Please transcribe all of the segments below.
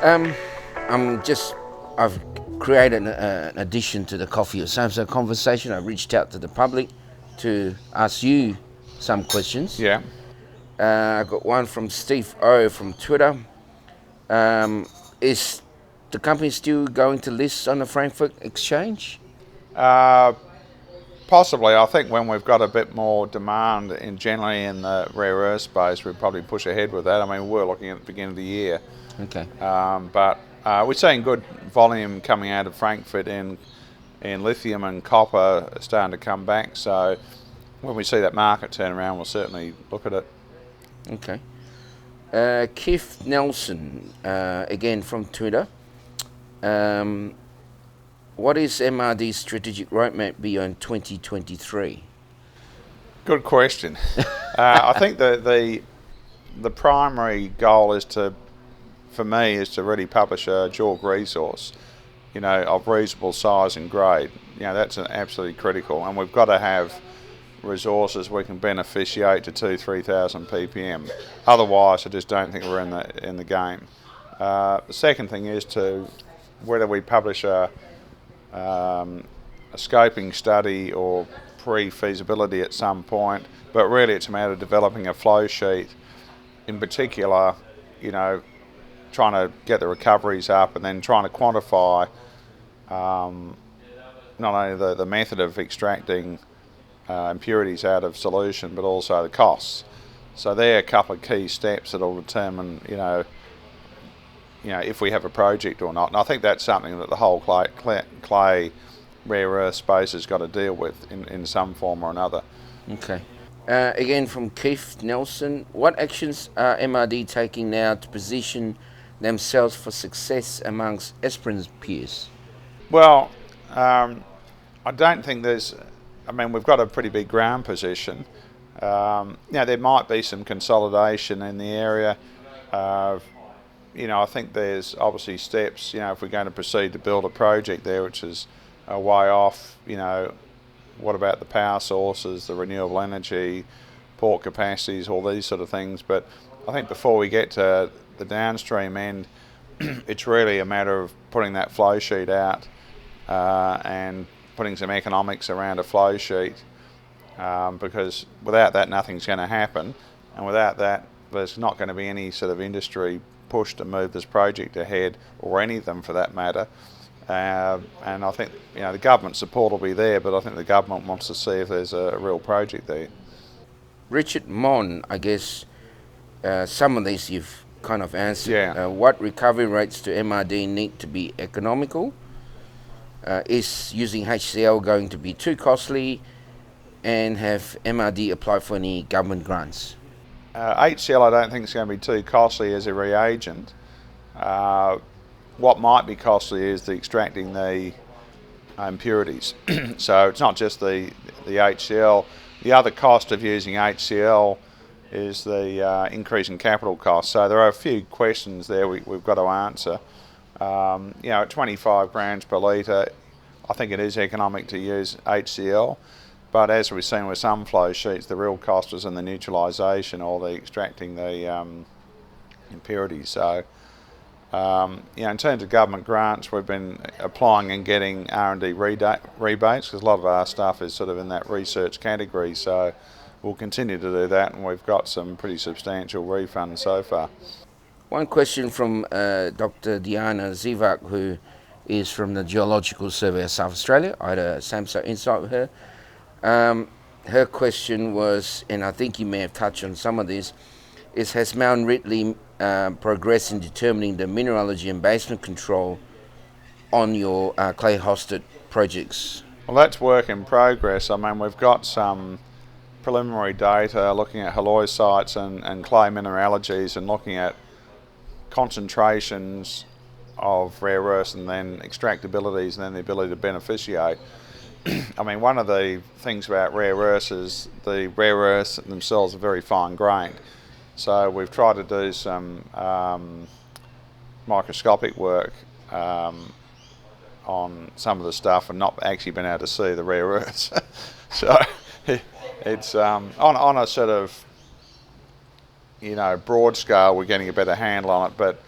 Um, I've created an addition to the Coffee or Samso conversation. I reached out to the public to ask you some questions. Yeah. I got one from Steve O from Twitter. Is the company still going to list on the Frankfurt exchange? Possibly. I think when we've got a bit more demand generally in the rare earth space, we'd probably push ahead with that. I mean, we were looking at the beginning of the year. Okay. But we're seeing good volume coming out of Frankfurt in lithium and copper starting to come back. So when we see that market turn around, we'll certainly look at it. Okay. Keith Nelson, again from Twitter. What is MRD's strategic roadmap beyond 2023? Good question. I think the primary goal for me is to really publish a JORC resource, of reasonable size and grade. That's absolutely critical, and we've got to have resources we can beneficiate to 2,000-3,000 ppm. Otherwise, I just don't think we're in the game. The second thing is whether we publish a scoping study or pre-feasibility at some point, but really it's a matter of developing a flow sheet, in particular, trying to get the recoveries up and then trying to quantify not only the method of extracting impurities out of solution, but also the costs. So there are a couple of key steps that will determine, if we have a project or not. And I think that's something that the whole clay rare earth space has got to deal with in some form or another. Okay. Again from Keith Nelson, what actions are MRD taking now to position themselves for success amongst Esperance peers? Well, I don't think we've got a pretty big ground position. There might be some consolidation in the area. I think there's obviously steps, if we're going to proceed to build a project there, which is a way off, what about the power sources, the renewable energy, port capacities, all these sort of things. But I think before we get to the downstream end, it's really a matter of putting that flow sheet out and putting some economics around a flow sheet, because without that nothing's going to happen, and without that there's not going to be any sort of industry push to move this project ahead, or any of them for that matter. And I think the government support will be there, but I think the government wants to see if there's a real project there. Richard Mon, I guess some of these you've kind of answered. Yeah. What recovery rates do MRD need to be economical? Is using HCl going to be too costly? And have MRD applied for any government grants? HCl I don't think is going to be too costly as a reagent. What might be costly is the extracting the impurities. So it's not just the HCl. The other cost of using HCl is the increase in capital costs. So there are a few questions there we've got to answer. At 25 grams per litre, I think it is economic to use HCl. But as we've seen with some flow sheets, the real cost is in the neutralisation or the extracting the impurities. So, in terms of government grants, we've been applying and getting R&D rebates, because a lot of our stuff is sort of in that research category. So we'll continue to do that, and we've got some pretty substantial refunds so far. One question from Dr. Diana Zivak, who is from the Geological Survey of South Australia. I had a Samso insight with her. Her question was, and I think you may have touched on some of this, is has Mount Ridley progressed in determining the mineralogy and basement control on your clay-hosted projects? Well, that's work in progress. I mean, we've got some preliminary data looking at halloysites and clay mineralogies, and looking at concentrations of rare earths and then extractabilities and then the ability to beneficiate. I mean, one of the things about rare earths is the rare earths themselves are very fine grained. So we've tried to do some microscopic work on some of the stuff and not actually been able to see the rare earths. So it's on a sort of, broad scale, we're getting a better handle on it, but,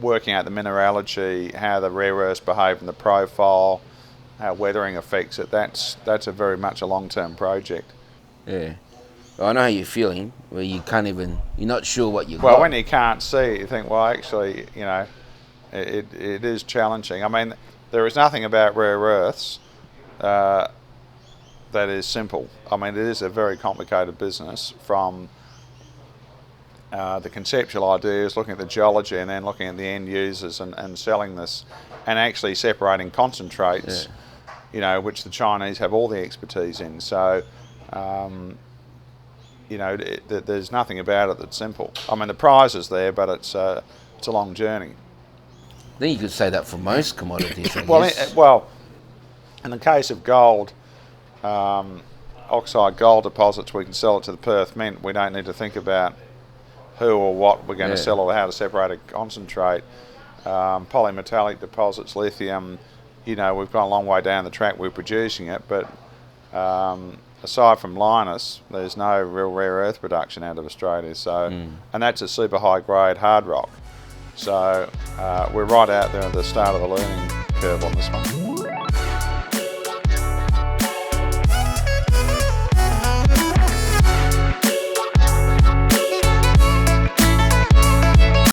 working out the mineralogy, how the rare earths behave in the profile, how weathering affects it. That's a very much a long-term project. Yeah. Well, I know how you're feeling, where you can't even, you're not sure what you Well, got. when you can't see it, you think, well, actually, it is challenging. I mean, there is nothing about rare earths that is simple. I mean, it is a very complicated business, from the conceptual ideas, looking at the geology, and then looking at the end users and selling this, and actually separating concentrates, which the Chinese have all the expertise in. So, there's nothing about it that's simple. I mean, the prize is there, but it's a long journey. Then you could say that for most commodities, I Well, guess. in the case of gold, oxide gold deposits, we can sell it to the Perth Mint. We don't need to think about who or what we're going to sell or how to separate a concentrate. Polymetallic deposits, lithium, we've gone a long way down the track. We're producing it, but aside from Lynas, there's no real rare earth production out of Australia. So, and that's a super high grade hard rock. So we're right out there at the start of the learning curve on this one.